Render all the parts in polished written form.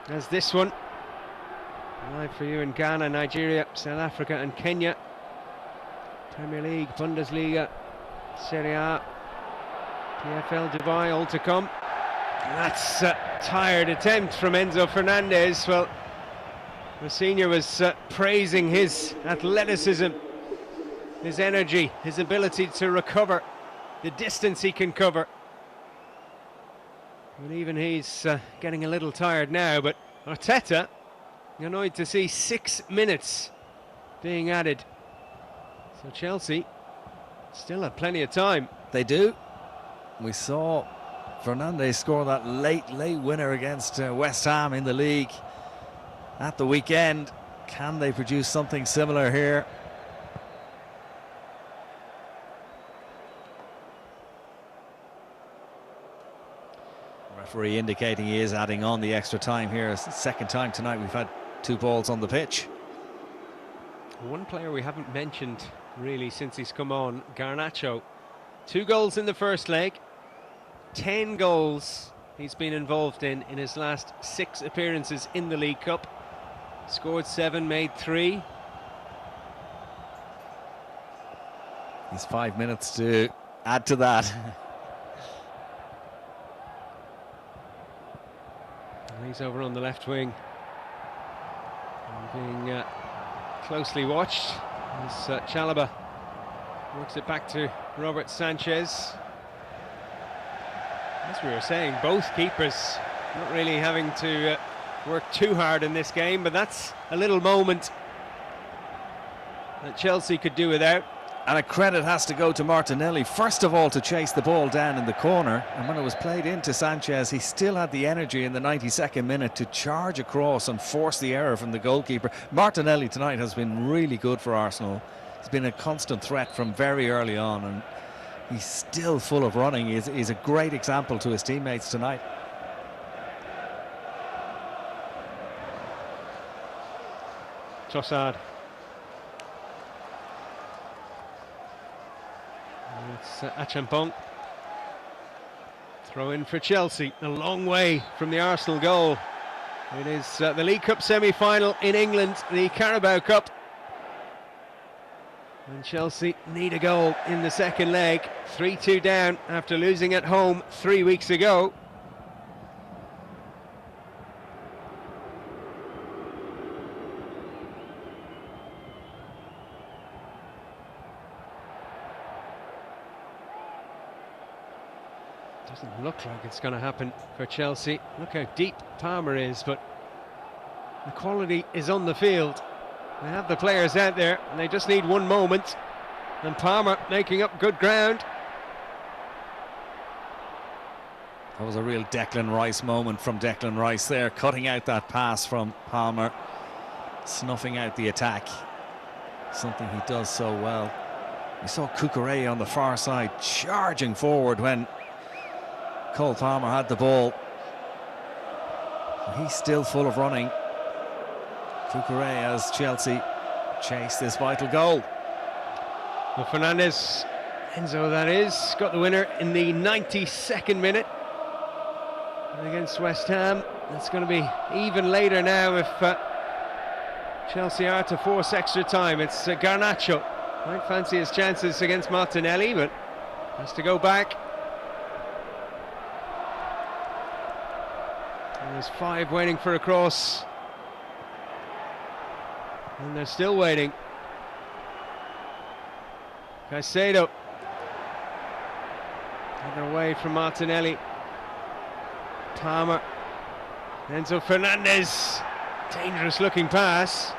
as this one. Live for you in Ghana, Nigeria, South Africa and Kenya. Premier League, Bundesliga, Serie A, PFL Dubai, all to come. And that's a tired attempt from Enzo Fernandez. Well, Rosinha was praising his athleticism, his energy, his ability to recover, the distance he can cover. But even he's getting a little tired now. But Arteta, annoyed to see 6 minutes being added. So Chelsea still have plenty of time. They do. We saw Fernandes score that late winner against West Ham in the league at the weekend. Can they produce something similar here? Referee indicating he is adding on the extra time here. It's the second time tonight we've had 2 balls on the pitch. One player we haven't mentioned really since he's come on, Garnacho. 2 goals in the first leg, 10 goals he's been involved in his last 6 appearances in the League Cup. Scored 7, made 3. He's 5 minutes to add to that. He's over on the left wing, being closely watched as Chalobah works it back to Robert Sanchez. As we were saying, both keepers not really having to work too hard in this game, but that's a little moment that Chelsea could do without. And a credit has to go to Martinelli, first of all, to chase the ball down in the corner, and when it was played into Sanchez, he still had the energy in the 92nd minute to charge across and force the error from the goalkeeper. Martinelli tonight has been really good for Arsenal. He's been a constant threat from very early on, and he's still full of running. He's a great example to his teammates tonight. Trossard. It's Achampong. Throw in for Chelsea, a long way from the Arsenal goal. It is the League Cup semi-final in England, the Carabao Cup. And Chelsea need a goal in the second leg. 3-2 down after losing at home 3 weeks ago. Doesn't look like it's going to happen for Chelsea. Look how deep Palmer is, but the quality is on the field. They have the players out there, and they just need one moment. And Palmer making up good ground. That was a real Declan Rice moment from Declan Rice there, cutting out that pass from Palmer, snuffing out the attack. Something he does so well. We saw Cucurella on the far side charging forward when Cole Palmer had the ball. He's still full of running. Cucurella as Chelsea chase this vital goal. Well, Fernandes, Enzo that is, got the winner in the 92nd minute against West Ham. It's going to be even later now if Chelsea are to force extra time. It's Garnacho. Might fancy his chances against Martinelli, but has to go back. And there's 5 waiting for a cross. And they're still waiting. Caicedo. Another away from Martinelli. Palmer. Enzo Fernandez. Dangerous looking pass.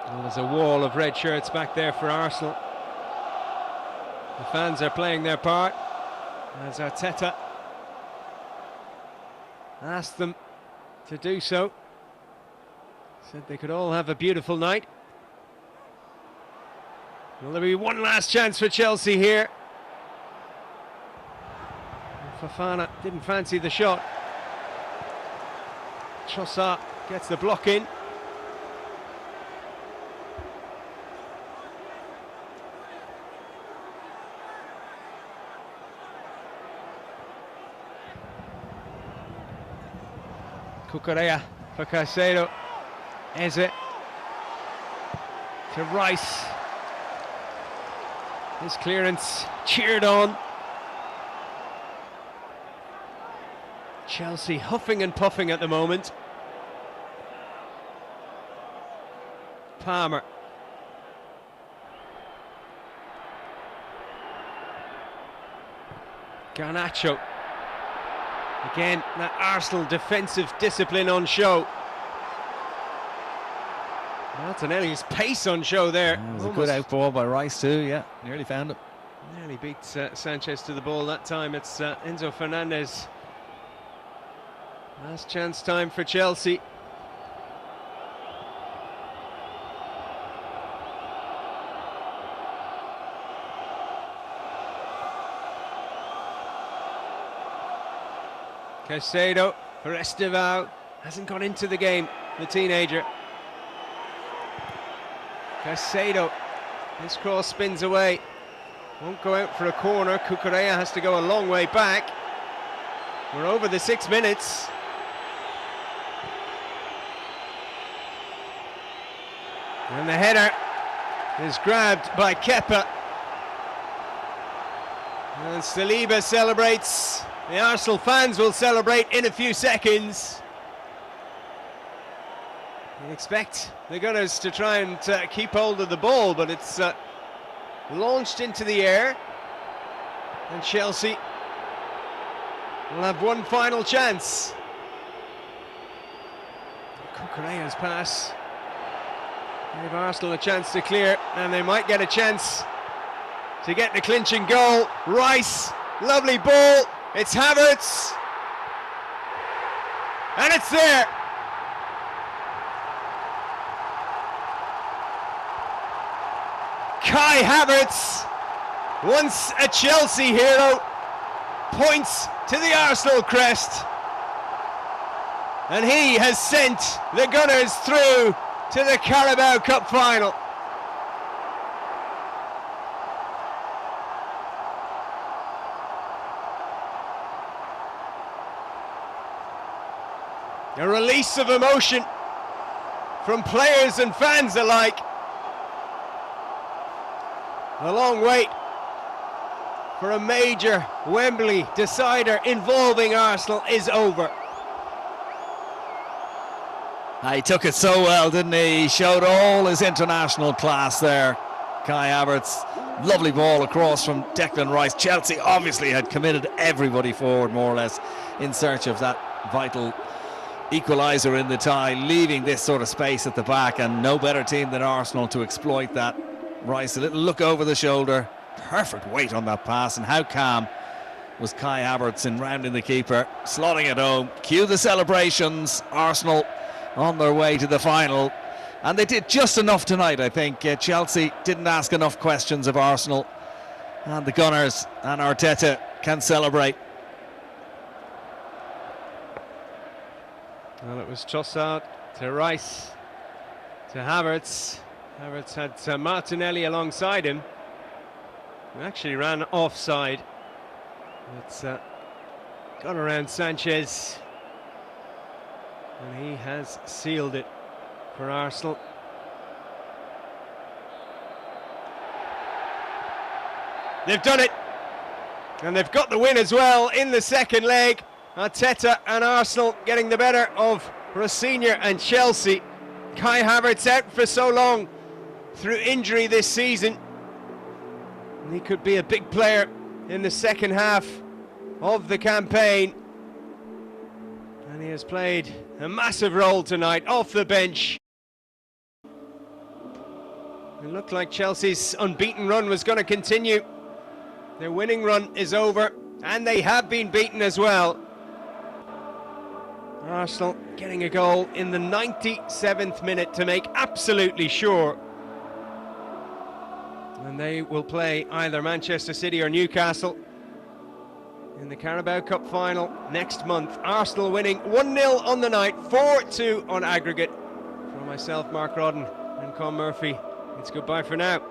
Well, there's a wall of red shirts back there for Arsenal. The fans are playing their part as Arteta asked them to do so. Said they could all have a beautiful night. Will there be one last chance for Chelsea here? Fofana didn't fancy the shot. Trossard gets the block in. Cucurella for Caicedo. Eze to Rice. His clearance cheered on. Chelsea huffing and puffing at the moment. Palmer. Garnacho. Again, that Arsenal defensive discipline on show. Martinelli's pace on show there. It was a good out ball by Rice too, yeah. Nearly found him. Nearly beat Sanchez to the ball that time. It's Enzo Fernandez. Last chance time for Chelsea. Caicedo for Estevao. Hasn't got into the game, the teenager. Caicedo. This cross spins away. Won't go out for a corner. Cucurella has to go a long way back. We're over the 6 minutes. And the header is grabbed by Kepa. And Saliba celebrates. The Arsenal fans will celebrate in a few seconds. You'd expect the Gunners to try and keep hold of the ball, but it's launched into the air. And Chelsea will have one final chance. Cucurella's pass gave Arsenal a chance to clear, and they might get a chance to get the clinching goal. Rice, lovely ball. It's Havertz, and it's there. Kai Havertz, once a Chelsea hero, points to the Arsenal crest, and he has sent the Gunners through to the Carabao Cup final. A release of emotion from players and fans alike. A long wait for a major Wembley decider involving Arsenal is over. He took it so well, didn't he? He showed all his international class there. Kai Havertz, lovely ball across from Declan Rice. Chelsea obviously had committed everybody forward more or less in search of that vital equalizer in the tie, leaving this sort of space at the back, and no better team than Arsenal to exploit that. Rice, a little look over the shoulder, perfect weight on that pass, and how calm was Kai Havertz in rounding the keeper, slotting it home. Cue the celebrations. Arsenal on their way to the final, and they did just enough tonight, I think. Chelsea didn't ask enough questions of Arsenal, and the Gunners and Arteta can celebrate. Well, it was Trossard to Rice to Havertz. Havertz had Martinelli alongside him, who actually ran offside. It's got around Sanchez, and he has sealed it for Arsenal. They've done it, and they've got the win as well in the second leg. Arteta and Arsenal getting the better of Rossinier and Chelsea. Kai Havertz out for so long through injury this season, and he could be a big player in the second half of the campaign, and he has played a massive role tonight off the bench. It looked like Chelsea's unbeaten run was going to continue. Their winning run is over, and they have been beaten as well. Arsenal getting a goal in the 97th minute to make absolutely sure. And they will play either Manchester City or Newcastle in the Carabao Cup final next month. Arsenal winning 1-0 on the night, 4-2 on aggregate. From myself, Mark Rodden, and Con Murphy, it's goodbye for now.